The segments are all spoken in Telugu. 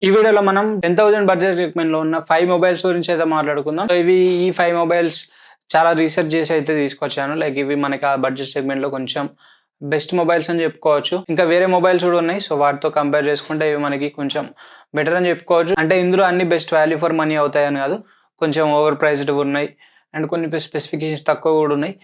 ఈ వీడియోలో మనం 10,000 బడ్జెట్ సెగ్మెంట్ లో ఉన్న 5 మొబైల్స్ గురించి అయితే మాట్లాడుకుందాం. సో ఈ 5 మొబైల్స్ చాలా రీసెర్చ్ చేసి అయితే తీసుకొచ్చాను. లైక్ ఇవి మనకి ఆ బడ్జెట్ సెగ్మెంట్ లో కొంచెం బెస్ట్ మొబైల్స్ అని చెప్పుకోవచ్చు. ఇంకా వేరే మొబైల్స్ కూడా ఉన్నాయి. సో వాటితో కంపేర్ చేసుకుంటే ఇవి మనకి కొంచెం బెటర్ అని చెప్పుకోవచ్చు. అంటే ఇందులో అన్ని బెస్ట్ వాల్యూ ఫర్ మనీ అవుతాయని కాదు, కొంచెం ఓవర్ ప్రైస్డ్ ఉన్నాయి అండ్ కొన్ని స్పెసిఫికేషన్స్ తక్కువ కూడా ఉన్నాయి.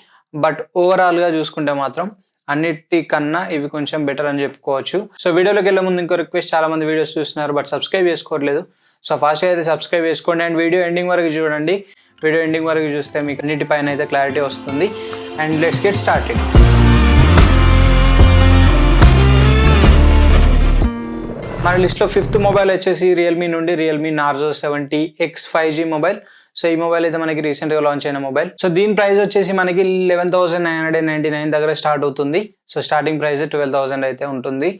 బట్ ఓవరాల్ గా చూసుకుంటే మాత్రం అన్నిటికన్నా ఇవి కొంచెం బెటర్ అని చెప్పుకోవచ్చు. సో వీడియోలోకి వెళ్ళే ముందు ఇంకో రిక్వెస్ట్, చాలా మంది వీడియోస్ చూస్తున్నారు బట్ సబ్స్క్రైబ్ చేసుకోవట్లేదు. సో ఫాస్ట్గా అయితే సబ్స్క్రైబ్ చేసుకోండి అండ్ వీడియో ఎండింగ్ వరకు చూడండి. వీడియో ఎండింగ్ వరకు చూస్తే మీకు అన్నిటిపైన అయితే క్లారిటీ వస్తుంది. And let's get started. మన లిస్ట్లో 5th మొబైల్ వచ్చేసి రియల్మీ నుండి Realme Narzo 70X 5G mobile. So ఈ మొబైల్ అయితే మనకి రీసెంట్ గా లాంచ్ అయిన మొబైల్. సో దీని ప్రైస్ వచ్చేసి మనకి 11,999 దగ్గర స్టార్ట్ అవుతుంది. సో స్టార్టింగ్ ప్రైస్ 12,000 అయితే ఉంటుంది.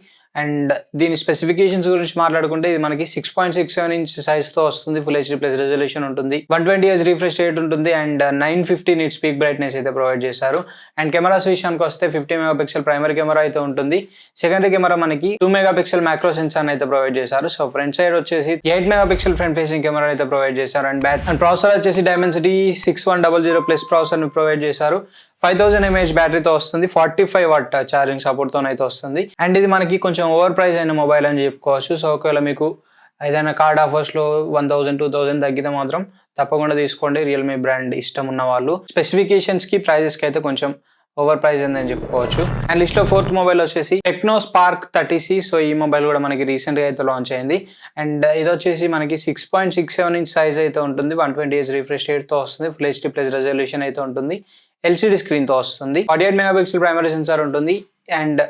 అండ్ దీని స్పెసిఫికేషన్స్ గురించి మాట్లాడుకుంటే ఇది మనకి 6.67 ఇంచ్ సైజ్ తో వస్తుంది. ఫుల్ హెచ్డీ ప్లస్ రెజల్యూషన్ ఉంటుంది. 120 Hz రిఫ్రెష్ రేట్ ఉంటుంది అండ్ 950 nits పీక్ బ్రైట్నెస్ అయితే ప్రొవైడ్ చేశారు. అండ్ కెమెరాస్ విషయానికి వస్తే 50 మెగాపిక్సెల్ ప్రైమరీ కెమెరా అయితే ఉంటుంది. సెకండరీ కెమెరా మనకి 2 మెగాపిక్సెల్ మ్యాక్రో సెన్సార్ అయితే ప్రొవైడ్ చేశారు. సో ఫ్రంట్ సైడ్ వచ్చేసి 8 మెగాపిక్సెల్ ఫ్రంట్ ఫేసింగ్ కెమెరా అయితే ప్రొవైడ్ చేశారు. అండ్ ప్రాసెసర్ వచ్చేసి డైమెన్సిటీ 6100 ప్లస్ ప్రాసెసర్ ని ప్రొవైడ్ చేశారు. 5000 mAh బ్యాటరీతో వస్తుంది. 45 వాట్ ఛార్జింగ్ సపోర్ట్ తో అయితే వస్తుంది. అండ్ ఇది మనకి కొంచెం ఓవర్ ప్రైస్ అయిన మొబైల్ అని చెప్పుకోవచ్చు. సో ఒకవేళ మీకు ఏదైనా కార్డ్ ఆఫర్స్ లో 1000, 2000 తగ్గితే మాత్రం తప్పకుండా తీసుకోండి. రియల్మీ బ్రాండ్ ఇష్టం ఉన్న వాళ్ళు. స్పెసిఫికేషన్స్ కి ప్రైజెస్ కి అయితే కొంచెం ఓవర్ ప్రైస్ అని చెప్పుకోవచ్చు. అండ్ లిస్ట్ లో 4th మొబైల్ వచ్చేసి టెక్నో స్పార్క్ 30C. సో ఈ మొబైల్ కూడా మనకి రీసెంట్ గా అయితే లాంచ్ అయింది. అండ్ ఇది వచ్చేసి మనకి 6.67 ఇంచ్ సైజ్ అయితే ఉంటుంది. 120 Hz రిఫ్రెష్ రేట్ తో వస్తుంది. ఫుల్ హెచ్డీ ప్లస్ రెజల్యూషన్ అయితే ఉంటుంది. ఎల్సిడి స్క్రీన్ తో వస్తుంది. 48 మెగాపిక్సెల్ ప్రైమరీ సెన్సార్ ఉంటుంది. అండ్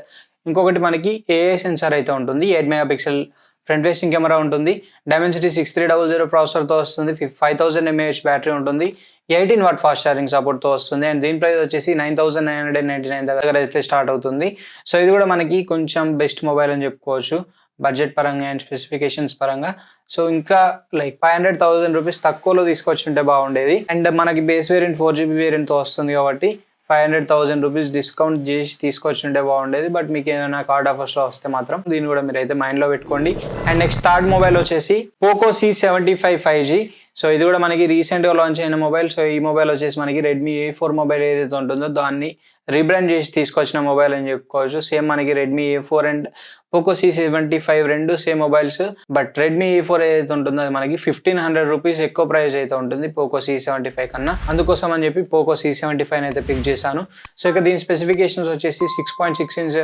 ఇంకొకటి మనకి ఏఐ సెన్సార్ అయితే ఉంటుంది. 8 మెగాపిక్సెల్ ఫ్రంట్ ఫేసింగ్ కెమెరా ఉంటుంది. డైమెన్సిటీ 6300 ప్రాసెసర్ తో వస్తుంది. 5000 mAh బ్యాటరీ ఉంటుంది. 18 వాట్ ఫాస్ట్ ఛార్జింగ్ సపోర్ట్ తో వస్తుంది. అండ్ దీని ప్రైస్ వచ్చేసి 9,999 దగ్గర అయితే స్టార్ట్ అవుతుంది. సో ఇది కూడా మనకి కొంచెం బెస్ట్ మొబైల్ అని చెప్పుకోవచ్చు బడ్జెట్ పరంగా అండ్ స్పెసిఫికేషన్స్ పరంగా. సో ఇంకా లైక్ 500,000 రూపీస్ తక్కువలో తీసుకొచ్చుంటే బాగుండేది. అండ్ మనకి బేస్ వేరియంట్ 4GB వేరియంట్ తో వస్తుంది కాబట్టి 500,000 రూపీస్ డిస్కౌంట్ చేసి తీసుకొచ్చుంటే బాగుండేది. బట్ మీకు ఏదైనా కార్డ్ ఆఫర్స్ లో వస్తే మాత్రం దీన్ని కూడా మీరు అయితే మైండ్ లో పెట్టుకోండి. అండ్ నెక్స్ట్ థర్డ్ మొబైల్ వచ్చేసి పోకో C75 5G. సో ఇది కూడా మనకి రీసెంట్ గా లాంచ్ అయిన మొబైల్. సో ఈ మొబైల్ వచ్చేసి మనకి రెడ్మీ A4 మొబైల్ ఏదైతే ఉంటుందో దాన్ని రీబ్రాండ్ చేసి తీసుకొచ్చిన మొబైల్ అని చెప్పుకోవచ్చు. సేమ్ మనకి Redmi A4 and Poco C75 రెండు same mobiles. But Redmi A4 ఏదైతే ఉంటుందో అది మనకి 1,500 రూపీస్ ఎక్కువ ప్రైస్ అయితే ఉంటుంది పోకో C75 కన్నా. అందుకోసం అని చెప్పి పోకో C75 అయితే పిక్ చేశాను. సో ఇక దీని స్పెసిఫికేషన్స్ వచ్చేసి 6.6 ఇంచ్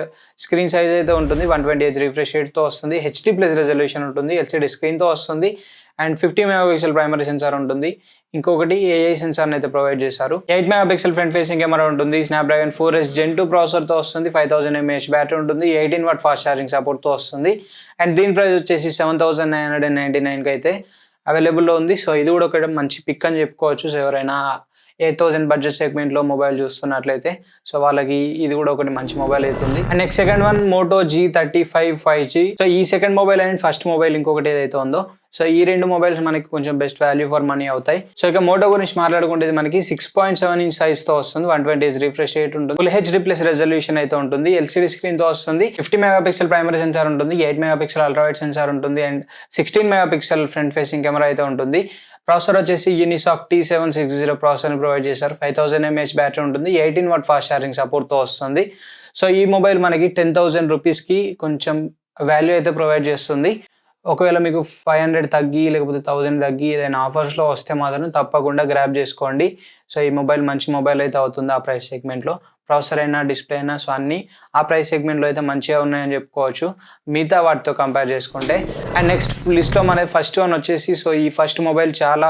స్క్రీన్ సైజ్ అయితే ఉంటుంది. 120 Hz రిఫ్రెష్ రేట్ తో వస్తుంది. హెచ్డీ ప్లస్ రెజల్యూషన్ ఉంటుంది. ఎల్సిడి స్క్రీన్ తో వస్తుంది. అండ్ 50 మెగాపిక్సెల్ ప్రైమరీ సెన్సార్ ఉంటుంది. ఇంకొకటి ఏఐ సెన్సార్ అయితే ప్రొవైడ్ చేశారు. 8 మెగాపిక్సెల్ ఫ్రంట్ ఫేసింగ్ కెమెరా ఉంటుంది. స్నాప్డ్రాగన్ 4S Gen 2 ప్రాసెసర్ తో వస్తుంది. 5000 mAh బ్యాటరీ ఉంటుంది. 18 వాట్ ఫాస్ట్ ఛార్జింగ్ సపోర్ట్ తో వస్తుంది. అండ్ దీని ప్రైస్ వచ్చేసి 7,999 అయితే అవైలబుల్ లో ఉంది. సో ఇది కూడా ఒక మంచి పిక్ అని చెప్పుకోవచ్చు. సో ఎవరైనా 8,000 బడ్జెట్ సెగ్మెంట్ లో మొబైల్ చూస్తున్నట్లయితే సో వాళ్ళకి ఇది కూడా ఒకటి మంచి మొబైల్ అవుతుంది. And next second one Moto G35 5G. So ఈ second mobile and first mobile ఇంకొకటి ఏదైతే ఉందో సో ఈ రెండు మొబైల్స్ మనకి కొంచెం బెస్ట్ వాల్యూ ఫర్ మనీ అవుతాయి. సో ఇక మోటో గురించి మాట్లాడుకుంటే మనకి 6.7 ఇంచ్ సైజ్ తో వస్తుంది. 120 Hz రిఫ్రెష్ రేట్ ఉంటుంది. ఫుల్ హెచ్డీ ప్లస్ రెజల్యూషన్ అయితే ఉంటుంది. ఎల్సిడి స్క్రీన్ తో వస్తుంది. 50 మెగాపిక్సెల్ ప్రైమరీ సెన్సార్ ఉంటుంది. 8 మెగాపిక్సెల్ అల్ట్రా వైడ్ సెన్సార్ ఉంటుంది. And 16 megapixel front facing camera అయితే ఉంటుంది. ప్రాసెసర్ వచ్చేసి యూనిసాక్ T760 ప్రాసెసర్ ని ప్రొవైడ్ చేశారు. 5000 mAh బ్యాటరీ ఉంటుంది. 18 వాట్ ఫాస్ట్ ఛార్జింగ్ సపోర్ట్ తో వస్తుంది. సో ఈ మొబైల్ మనకి 10,000 రూపీస్ కి కొంచెం వాల్యూ అయితే ప్రొవైడ్ చేస్తుంది. ఒకవేళ మీకు 500 తగ్గి లేకపోతే 1000 తగ్గి ఏదైనా ఆఫర్స్ లో వస్తే మాత్రం తప్పకుండా గ్రాబ్ చేసుకోండి. సో ఈ మొబైల్ మంచి మొబైల్ అయితే అవుతుంది ఆ ప్రైస్ సెగ్మెంట్ లో. ప్రాసెసర్ అయినా డిస్ప్లే అయినా సో అన్ని ఆ ప్రైస్ సెగ్మెంట్ లో అయితే మంచిగా ఉన్నాయని చెప్పుకోవచ్చు మిగతా వాటితో కంపేర్ చేసుకుంటే. అండ్ నెక్స్ట్ లిస్ట్ లో మన ఫస్ట్ వన్ వచ్చేసి సో ఈ ఫస్ట్ మొబైల్ చాలా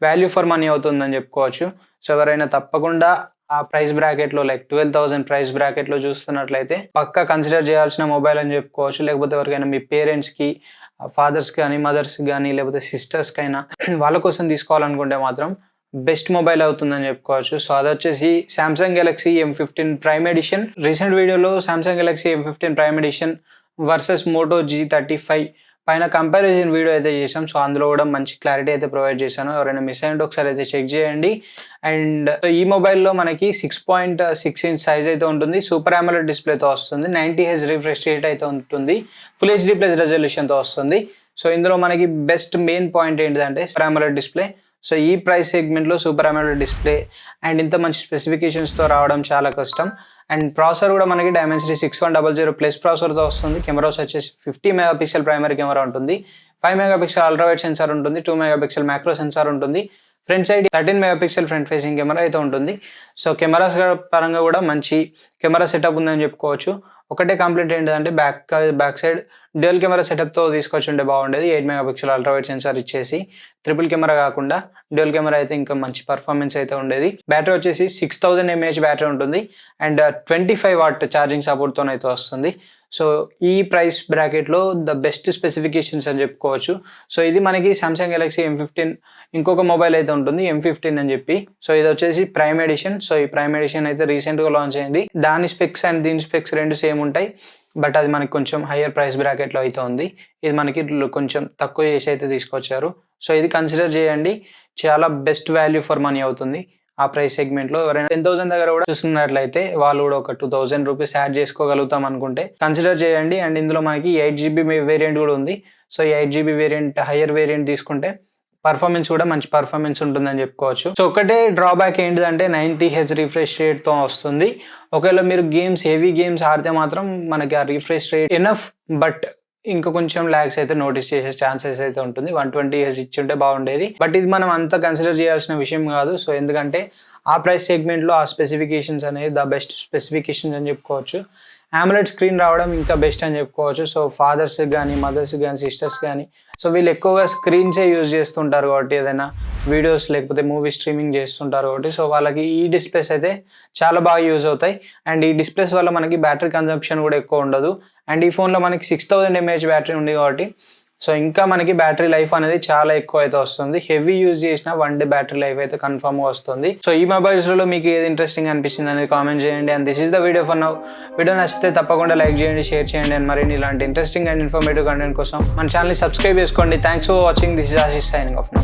వాల్యూ ఫర్ మనీ అవుతుందని చెప్పుకోవచ్చు. సో ఎవరైనా తప్పకుండా ఆ ప్రైస్ బ్రాకెట్ లో లైక్ 12,000 ప్రైస్ బ్రాకెట్ లో చూస్తున్నట్లయితే పక్కా కన్సిడర్ చేయాల్సిన మొబైల్ అని చెప్పుకోవచ్చు. లేకపోతే ఎవరికైనా మీ పేరెంట్స్ కి, ఫాదర్స్ కానీ, మదర్స్ కానీ, లేకపోతే సిస్టర్స్ కైనా వాళ్ళ కోసం తీసుకోవాలనుకుంటే మాత్రం బెస్ట్ మొబైల్ అవుతుందని చెప్పుకోవచ్చు. సో అది వచ్చేసి Samsung Galaxy M15 prime edition. Recent వీడియోలో Samsung Galaxy M15 prime edition versus Moto G35 పైన కంపారిజన్ వీడియో అయితే చేసాం. సో అందులో కూడా మంచి క్లారిటీ అయితే ప్రొవైడ్ చేశాను. ఎవరైనా మిస్ అయ్యింటే ఒకసారి అయితే చెక్ చేయండి. అండ్ ఈ మొబైల్లో మనకి 6.6 ఇంచ్ సైజ్ అయితే ఉంటుంది. సూపర్ AMOLED డిస్ప్లేతో వస్తుంది. 90 Hz రిఫ్రెష్ రేట్ అయితే ఉంటుంది. ఫుల్ హెచ్డీ ప్లస్ రెజల్యూషన్తో వస్తుంది. సో ఇందులో మనకి బెస్ట్ మెయిన్ పాయింట్ ఏంటిదంటే సూపర్ AMOLED డిస్ప్లే. సో ఈ ప్రైస్ సెగ్మెంట్లో సూపర్ AMOLED డిస్ప్లే అండ్ ఇంత మంచి స్పెసిఫికేషన్స్తో రావడం చాలా కష్టం. అండ్ ప్రాసెసర్ కూడా మనకి Dimensity 6100 ప్లస్ ప్రాసెసర్తో వస్తుంది. కెమెరాస్ వచ్చేసి 50 మెగాపిక్సెల్ ప్రైమరీ కెమెరా ఉంటుంది, 5 మెగాపిక్సెల్ అల్ట్రావైడ్ సెన్సార్ ఉంటుంది, 2 మెగాపిక్సెల్ మ్యాక్రో సెన్సార్ ఉంటుంది, front side 13 megapixel front facing camera అయితే ఉంటుంది. సో కెమెరాస్ పరంగా కూడా మంచి కెమెరా సెటప్ ఉందని చెప్పుకోవచ్చు. ఒకటే కంప్లైంట్ ఏంటంటే బ్యాక్ సైడ్ డ్యూయల్ కెమెరా సెటప్తో తీసుకొచ్చుంటే బాగుండేది. 8 మెగాపిక్సెల్ అల్ట్రావైడ్ సెన్సార్ ఇచ్చేసి ట్రిపుల్ కెమెరా కాకుండా డ్యూయల్ కెమెరా అయితే ఇంకా మంచి పర్ఫార్మెన్స్ అయితే ఉండేది. బ్యాటరీ వచ్చేసి 6000 mAh బ్యాటరీ ఉంటుంది అండ్ 25 వాట్ ఛార్జింగ్ సపోర్ట్తో అయితే వస్తుంది. సో ఈ ప్రైస్ బ్రాకెట్లో ద బెస్ట్ స్పెసిఫికేషన్స్ అని చెప్పుకోవచ్చు. సో ఇది మనకి సామ్సంగ్ గెలాక్సీ M15 ఇంకొక మొబైల్ అయితే ఉంటుంది M15 అని చెప్పి. సో ఇది వచ్చేసి ప్రైమ్ ఎడిషన్. సో ఈ ప్రైమ్ ఎడిషన్ అయితే రీసెంట్గా లాంచ్ అయింది. దాని స్పెక్స్ అండ్ దీని స్పెక్స్ రెండు సేమ్ ఉంటాయి, బట్ అది మనకి కొంచెం హయ్యర్ ప్రైస్ బ్రాకెట్లో అయితే ఉంది. ఇది మనకి కొంచెం తక్కువ చేసి అయితే తీసుకొచ్చారు. సో ఇది కన్సిడర్ చేయండి, చాలా బెస్ట్ వాల్యూ ఫర్ మనీ అవుతుంది ఆ ప్రైస్ సెగ్మెంట్లో. ఎవరైనా 10,000 దగ్గర కూడా చూస్తున్నట్లయితే వాళ్ళు కూడా ఒక 2000 రూపీస్ యాడ్ చేసుకోగలుగుతాం అనుకుంటే కన్సిడర్ చేయండి. అండ్ ఇందులో మనకి 8GB వేరియంట్ కూడా ఉంది. సో ఈ 8GB వేరియంట్ హయ్యర్ వేరియంట్ తీసుకుంటే పర్ఫార్మెన్స్ కూడా మంచి పర్ఫార్మెన్స్ ఉంటుందని చెప్పుకోవచ్చు. సో ఒకటే డ్రాబ్యాక్ ఏంటిదంటే 90Hz రిఫ్రెష్ రేట్తో వస్తుంది. ఒకవేళ మీరు హెవీ గేమ్స్ ఆడితే మాత్రం మనకి ఆ రిఫ్రెష్ రేట్ ఎనఫ్, బట్ ఇంకా కొంచెం ల్యాగ్స్ అయితే నోటీస్ చేసే ఛాన్సెస్ అయితే ఉంటుంది. 120Hz ఇచ్చుంటే బాగుండేది, బట్ ఇది మనం అంత కన్సిడర్ చేయాల్సిన విషయం కాదు. సో ఎందుకంటే ఆ ప్రైస్ సెగ్మెంట్లో ఆ స్పెసిఫికేషన్స్ అనేది ద బెస్ట్ స్పెసిఫికేషన్స్ అని చెప్పుకోవచ్చు. AMOLED స్క్రీన్ రావడం ఇంకా బెస్ట్ అని చెప్పుకోవచ్చు. సో ఫాదర్స్ కానీ, మదర్స్ కానీ, సిస్టర్స్ కానీ, సో వీళ్ళు ఎక్కువగా స్క్రీన్సే యూజ్ చేస్తుంటారు కాబట్టి, ఏదైనా వీడియోస్ లేకపోతే మూవీ స్ట్రీమింగ్ చేస్తుంటారు కాబట్టి, సో వాళ్ళకి ఈ డిస్ప్లేస్ అయితే చాలా బాగా యూజ్ అవుతాయి. అండ్ ఈ డిస్ప్లేస్ వల్ల మనకి బ్యాటరీ కన్జంప్షన్ కూడా ఎక్కువ ఉండదు. అండ్ ఈ ఫోన్లో మనకి 6000 mAh బ్యాటరీ ఉంది కాబట్టి సో ఇంకా మనకి బ్యాటరీ లైఫ్ అనేది చాలా ఎక్కువ అయితే వస్తుంది. హెవీ యూజ్ చేసిన 1 డే బ్యాటరీ లైఫ్ అయితే కన్ఫర్మ్గా వస్తుంది. సో ఈ మొబైల్స్లో మీకు ఏది ఇంట్రెస్టింగ్ అనిపిస్తుంది అనేది కామెంట్ చేయండి. And this is the video for now. Video నచ్చితే తప్పకుండా లైక్ చేయండి, షేర్ చేయండి. అండ్ మరిన్ని ఇలాంటి ఇంట్రెస్టింగ్ అండ్ ఇన్ఫర్మేటివ్ కంటెంట్ కోసం మన ఛానల్ని సబ్స్క్రైబ్ చేసుకోండి. Thanks for watching. This is Ashish signing off now.